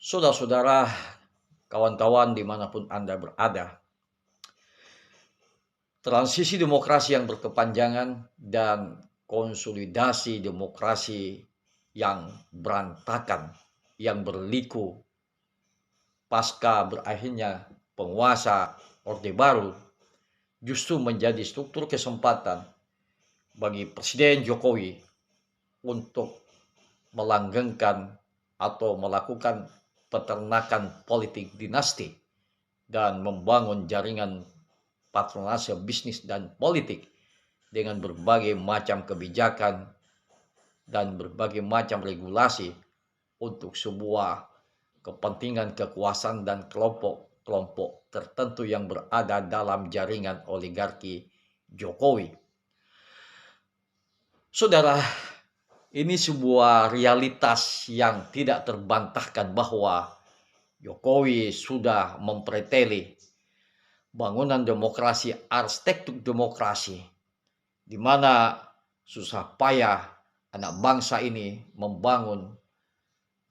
Saudara-saudara, kawan-kawan dimanapun Anda berada, transisi demokrasi yang berkepanjangan dan konsolidasi demokrasi yang berantakan, yang berliku pasca berakhirnya penguasa Orde Baru justru menjadi struktur kesempatan bagi Presiden Jokowi untuk melanggengkan atau melakukan peternakan politik dinasti dan membangun jaringan patronase bisnis dan politik dengan berbagai macam kebijakan dan berbagai macam regulasi untuk sebuah kepentingan kekuasaan dan kelompok-kelompok tertentu yang berada dalam jaringan oligarki Jokowi. Saudara, ini sebuah realitas yang tidak terbantahkan bahwa Jokowi sudah mempreteli bangunan demokrasi, arsitektur demokrasi, di mana susah payah anak bangsa ini membangun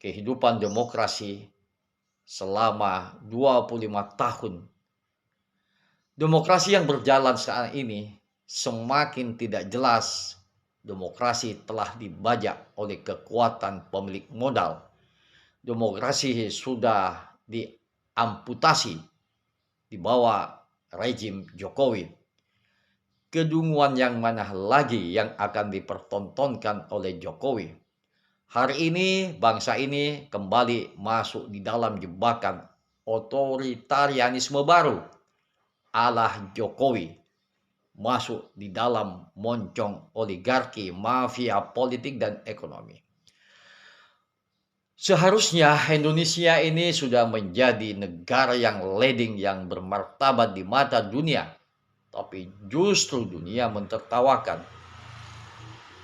kehidupan demokrasi selama 25 tahun. Demokrasi yang berjalan saat ini semakin tidak jelas. Demokrasi telah dibajak oleh kekuatan pemilik modal. Demokrasi sudah diamputasi di bawah rejim Jokowi. Kedunguan yang mana lagi yang akan dipertontonkan oleh Jokowi? Hari ini bangsa ini kembali masuk di dalam jebakan otoritarianisme baru ala Jokowi. Masuk di dalam moncong oligarki, mafia politik dan ekonomi. Seharusnya Indonesia ini sudah menjadi negara yang leading, yang bermartabat di mata dunia. Tapi justru dunia mentertawakan.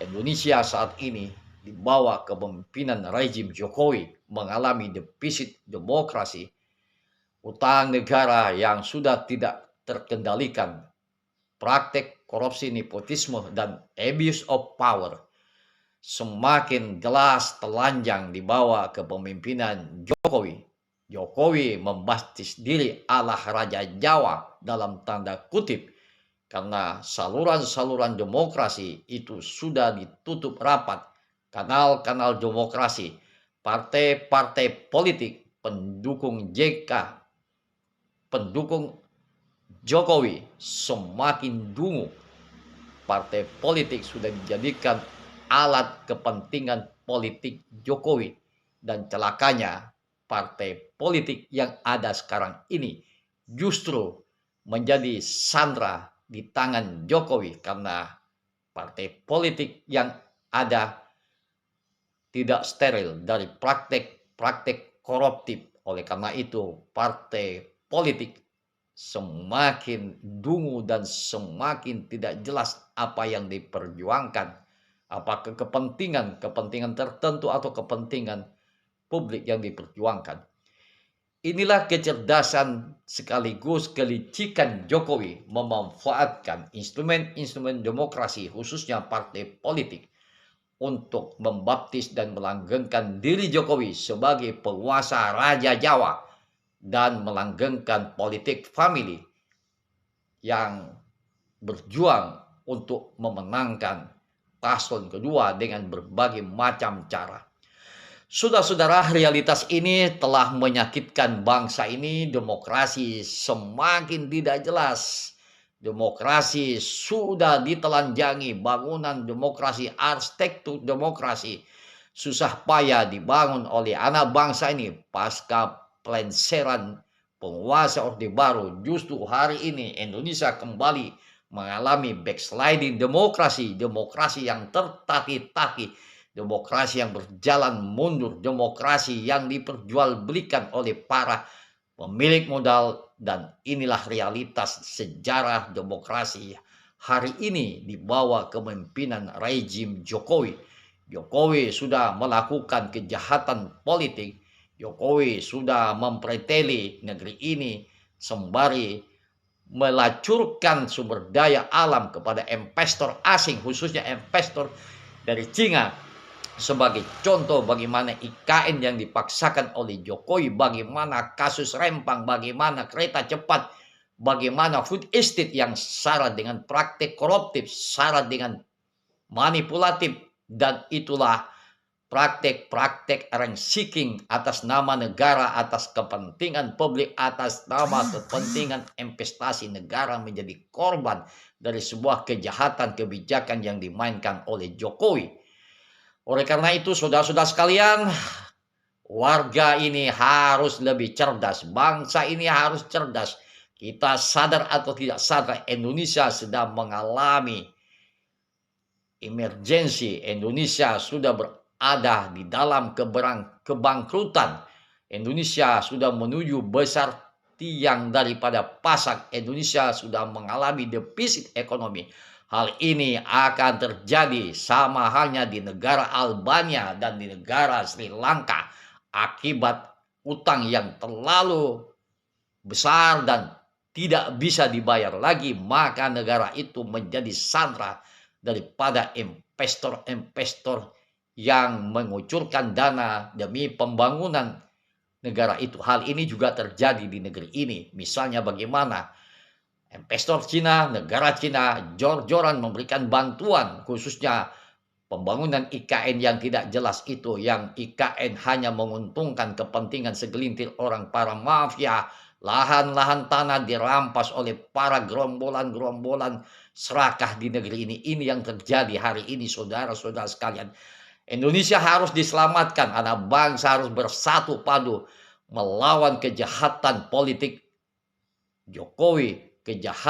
Indonesia saat ini di bawah kepemimpinan rejim Jokowi mengalami defisit demokrasi, utang negara yang sudah tidak terkendalikan, praktek korupsi, nepotisme, dan abuse of power semakin jelas telanjang di bawah kepemimpinan Jokowi. Jokowi membaptis diri ala Raja Jawa dalam tanda kutip karena saluran-saluran demokrasi itu sudah ditutup rapat. Kanal-kanal demokrasi, partai-partai politik, pendukung JK, pendukung Jokowi semakin dungu. Partai politik sudah dijadikan alat kepentingan politik Jokowi. Dan celakanya partai politik yang ada sekarang ini justru menjadi sandera di tangan Jokowi karena partai politik yang ada tidak steril dari praktek koruptif. Oleh karena itu partai politik semakin dungu dan semakin tidak jelas apa yang diperjuangkan. Apakah kepentingan tertentu atau kepentingan publik yang diperjuangkan. Inilah kecerdasan sekaligus kelicikan Jokowi memanfaatkan instrumen-instrumen demokrasi khususnya partai politik untuk membaptis dan melanggengkan diri Jokowi sebagai penguasa Raja Jawa dan melanggengkan politik famili yang berjuang untuk memenangkan paslon kedua dengan berbagai macam cara. Saudara-saudara, realitas ini telah menyakitkan bangsa ini. Demokrasi semakin tidak jelas. Demokrasi sudah ditelanjangi, bangunan demokrasi, arsitektur demokrasi susah payah dibangun oleh anak bangsa ini pasca pelenseran penguasa Orde Baru. Justru hari ini Indonesia kembali mengalami backsliding demokrasi yang tertati-tati, demokrasi yang berjalan mundur, demokrasi yang diperjualbelikan oleh para pemilik modal. Dan inilah realitas sejarah demokrasi hari ini di bawah kepemimpinan rejim Jokowi. Jokowi sudah melakukan kejahatan politik. Jokowi sudah mempreteli negeri ini sembari melacurkan sumber daya alam kepada investor asing, khususnya investor dari Cina, sebagai contoh bagaimana IKN yang dipaksakan oleh Jokowi, bagaimana kasus Rempang, bagaimana kereta cepat, bagaimana food estate yang syarat dengan praktek koruptif, syarat dengan manipulatif, dan itulah praktek-praktek rent seeking atas nama negara, atas kepentingan publik, atas nama kepentingan investasi negara menjadi korban dari sebuah kejahatan kebijakan yang dimainkan oleh Jokowi. Oleh karena itu, saudara-saudara sekalian, warga ini harus lebih cerdas, bangsa ini harus cerdas. Kita sadar atau tidak sadar, Indonesia sedang mengalami emergensi. Indonesia sudah berada di dalam kebangkrutan. Indonesia sudah menuju besar tiang daripada pasak. Indonesia sudah mengalami defisit ekonomi. Hal ini akan terjadi sama halnya di negara Albania dan di negara Sri Lanka akibat utang yang terlalu besar dan tidak bisa dibayar lagi, maka negara itu menjadi sandera daripada investor-investor yang mengucurkan dana demi pembangunan negara itu. Hal ini juga terjadi di negeri ini. Misalnya bagaimana investor Cina, negara Cina jor-joran memberikan bantuan, khususnya pembangunan IKN yang tidak jelas itu, yang IKN hanya menguntungkan kepentingan segelintir orang, para mafia. Lahan-lahan tanah dirampas oleh para gerombolan-gerombolan serakah di negeri ini. Ini yang terjadi hari ini, saudara-saudara sekalian. Indonesia harus diselamatkan, anak bangsa harus bersatu padu melawan kejahatan politik Jokowi, kejahatan